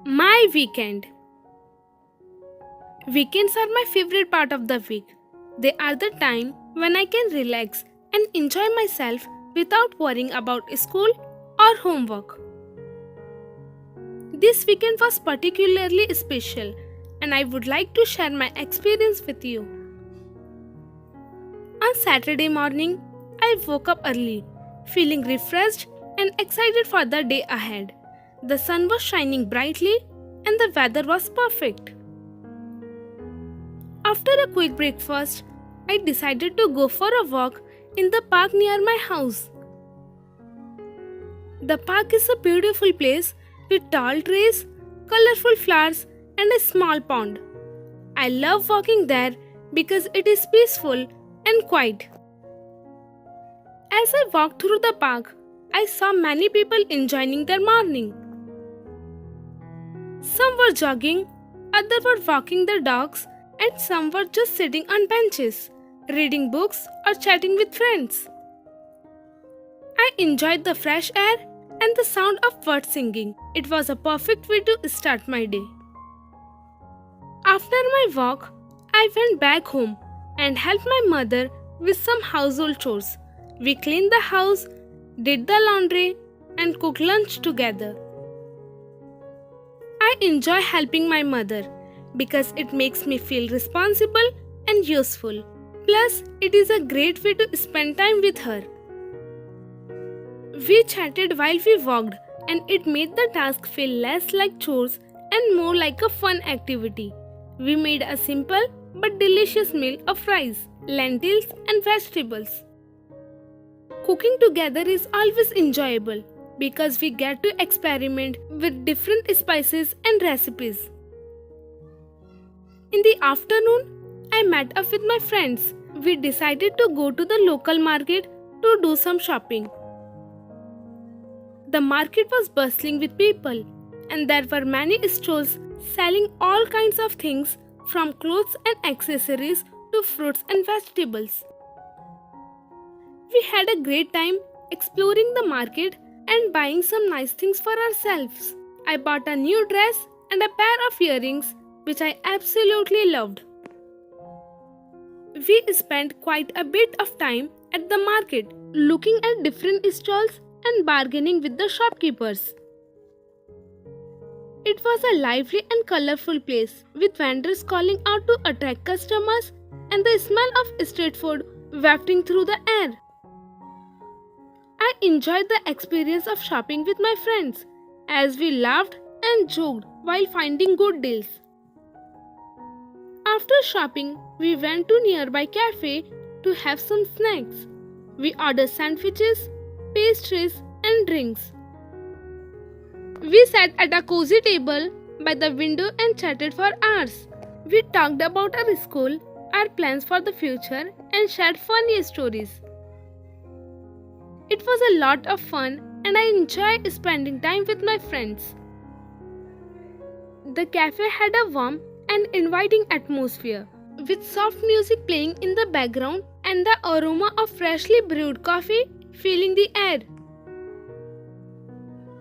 My weekend. Weekends are my favorite part of the week. They are the time when I can relax and enjoy myself without worrying about school or homework. This weekend was particularly special and I would like to share my experience with you. On Saturday morning, I woke up early, feeling refreshed and excited for the day ahead. The sun was shining brightly and the weather was perfect. After a quick breakfast, I decided to go for a walk in the park near my house. The park is a beautiful place with tall trees, colorful flowers, and a small pond. I love walking there because it is peaceful and quiet. As I walked through the park, I saw many people enjoying their morning. Some were jogging, others were walking their dogs, and some were just sitting on benches, reading books or chatting with friends. I enjoyed the fresh air and the sound of birds singing. It was a perfect way to start my day. After my walk, I went back home and helped my mother with some household chores. We cleaned the house, did the laundry, and cooked lunch together. I enjoy helping my mother because it makes me feel responsible and useful. Plus, it is a great way to spend time with her. We chatted while we walked, and it made the task feel less like chores and more like a fun activity. We made a simple but delicious meal of rice, lentils, and vegetables. Cooking together is always enjoyable because we get to experiment with different spices and recipes. In the afternoon, I met up with my friends. We decided to go to the local market to do some shopping. The market was bustling with people, and there were many stalls selling all kinds of things from clothes and accessories to fruits and vegetables. We had a great time exploring the market and buying some nice things for ourselves. I bought a new dress and a pair of earrings which I absolutely loved. We spent quite a bit of time at the market looking at different stalls and bargaining with the shopkeepers. It was a lively and colorful place with vendors calling out to attract customers and the smell of street food wafting through the air. I enjoyed the experience of shopping with my friends as we laughed and joked while finding good deals. After shopping, we went to nearby cafe to have some snacks. We ordered sandwiches, pastries, and drinks. We sat at a cozy table by the window and chatted for hours. We talked about our school, our plans for the future, and shared funny stories. It was a lot of fun and I enjoyed spending time with my friends. The cafe had a warm and inviting atmosphere with soft music playing in the background and the aroma of freshly brewed coffee filling the air.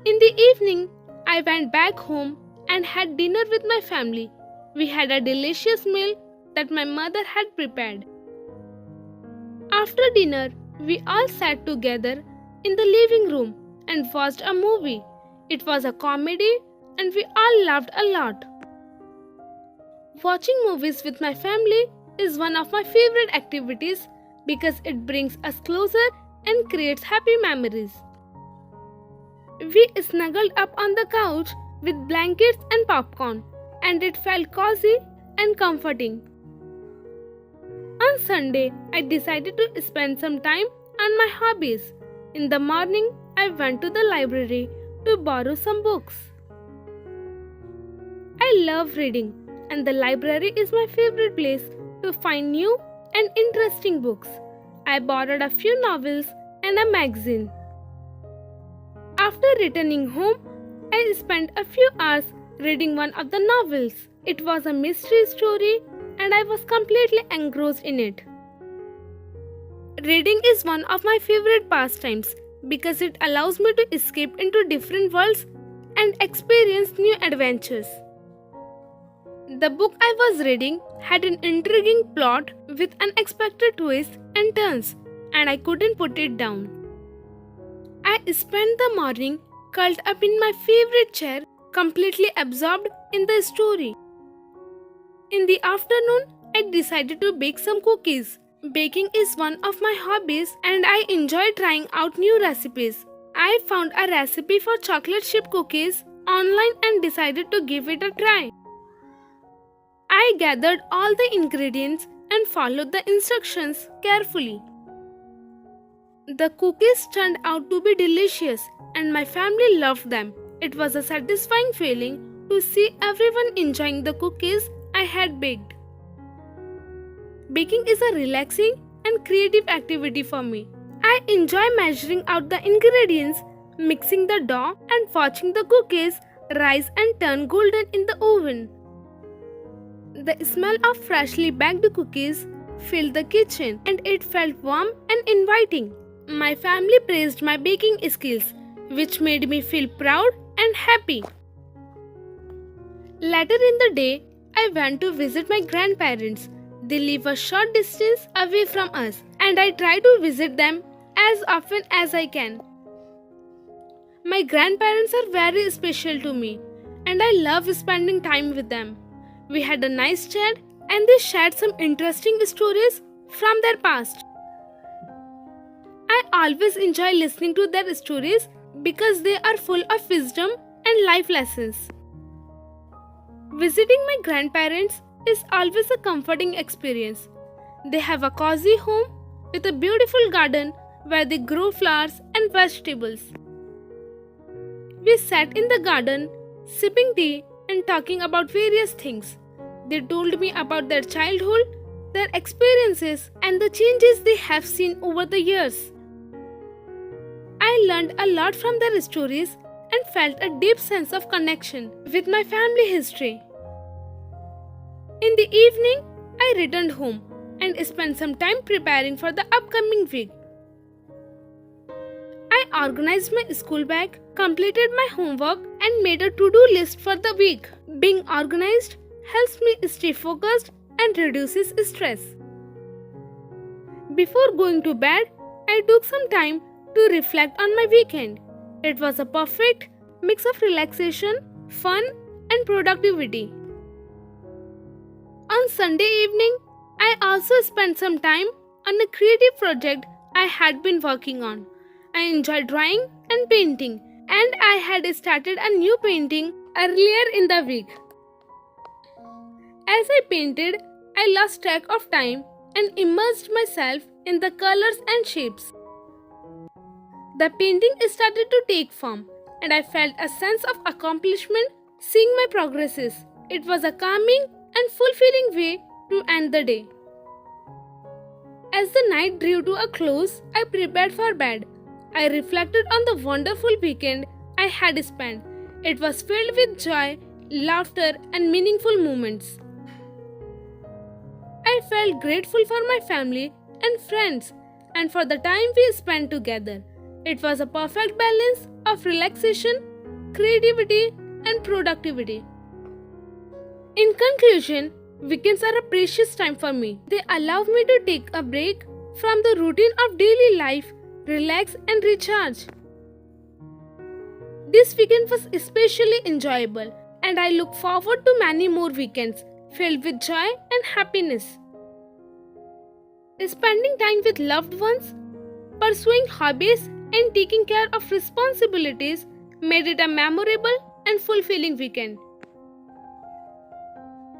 In the evening, I went back home and had dinner with my family. We had a delicious meal that my mother had prepared. After dinner, we all sat together in the living room and watched a movie. It was a comedy and we all laughed a lot. Watching movies with my family is one of my favorite activities because it brings us closer and creates happy memories. We snuggled up on the couch with blankets and popcorn, and it felt cozy and comforting. On Sunday, I decided to spend some time on my hobbies. In the morning, I went to the library to borrow some books. I love reading, and the library is my favorite place to find new and interesting books. I borrowed a few novels and a magazine. After returning home, I spent a few hours reading one of the novels. It was a mystery story and I was completely engrossed in it. Reading is one of my favorite pastimes because it allows me to escape into different worlds and experience new adventures. The book I was reading had an intriguing plot with unexpected twists and turns, and I couldn't put it down. I spent the morning curled up in my favorite chair, completely absorbed in the story. In the afternoon, I decided to bake some cookies. Baking is one of my hobbies and I enjoy trying out new recipes. I found a recipe for chocolate chip cookies online and decided to give it a try. I gathered all the ingredients and followed the instructions carefully. The cookies turned out to be delicious and my family loved them. It was a satisfying feeling to see everyone enjoying the cookies I had baked. Baking is a relaxing and creative activity for me. I enjoy measuring out the ingredients, mixing the dough, and watching the cookies rise and turn golden in the oven. The smell of freshly baked cookies filled the kitchen and it felt warm and inviting. My family praised my baking skills, which made me feel proud and happy. Later in the day, I went to visit my grandparents. They live a short distance away from us, and I try to visit them as often as I can. My grandparents are very special to me, and I love spending time with them. We had a nice chat, and they shared some interesting stories from their past. I always enjoy listening to their stories because they are full of wisdom and life lessons. Visiting my grandparents is always a comforting experience. They have a cozy home with a beautiful garden where they grow flowers and vegetables. We sat in the garden, sipping tea and talking about various things. They told me about their childhood, their experiences, and the changes they have seen over the years. I learned a lot from their stories and felt a deep sense of connection with my family history. In the evening, I returned home and spent some time preparing for the upcoming week. I organized my school bag, completed my homework, and made a to-do list for the week. Being organized helps me stay focused and reduces stress. Before going to bed, I took some time to reflect on my weekend. It was a perfect mix of relaxation, fun, and productivity. On Sunday evening, I also spent some time on a creative project I had been working on. I enjoyed drawing and painting, and I had started a new painting earlier in the week. As I painted, I lost track of time and immersed myself in the colors and shapes. The painting started to take form, and I felt a sense of accomplishment seeing my progresses. It was a calming and fulfilling way to end the day. As the night drew to a close, I prepared for bed. I reflected on the wonderful weekend I had spent. It was filled with joy, laughter, and meaningful moments. I felt grateful for my family and friends and for the time we spent together. It was a perfect balance of relaxation, creativity, and productivity. In conclusion, weekends are a precious time for me. They allow me to take a break from the routine of daily life, relax, and recharge. This weekend was especially enjoyable, and I look forward to many more weekends filled with joy and happiness. Spending time with loved ones, pursuing hobbies, and taking care of responsibilities made it a memorable and fulfilling weekend.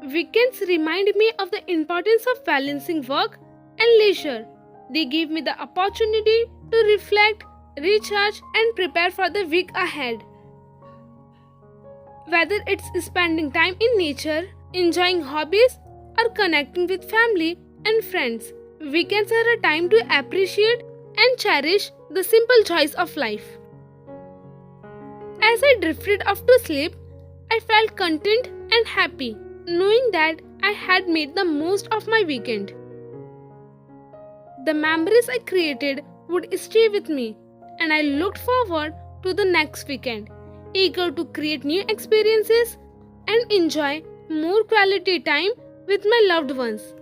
Weekends remind me of the importance of balancing work and leisure. They give me the opportunity to reflect, recharge, and prepare for the week ahead. Whether it's spending time in nature, enjoying hobbies, or connecting with family and friends, weekends are a time to appreciate and cherish the simple joys of life. As I drifted off to sleep, I felt content and happy, knowing that I had made the most of my weekend. The memories I created would stay with me, and I looked forward to the next weekend. eager to create new experiences and enjoy more quality time with my loved ones.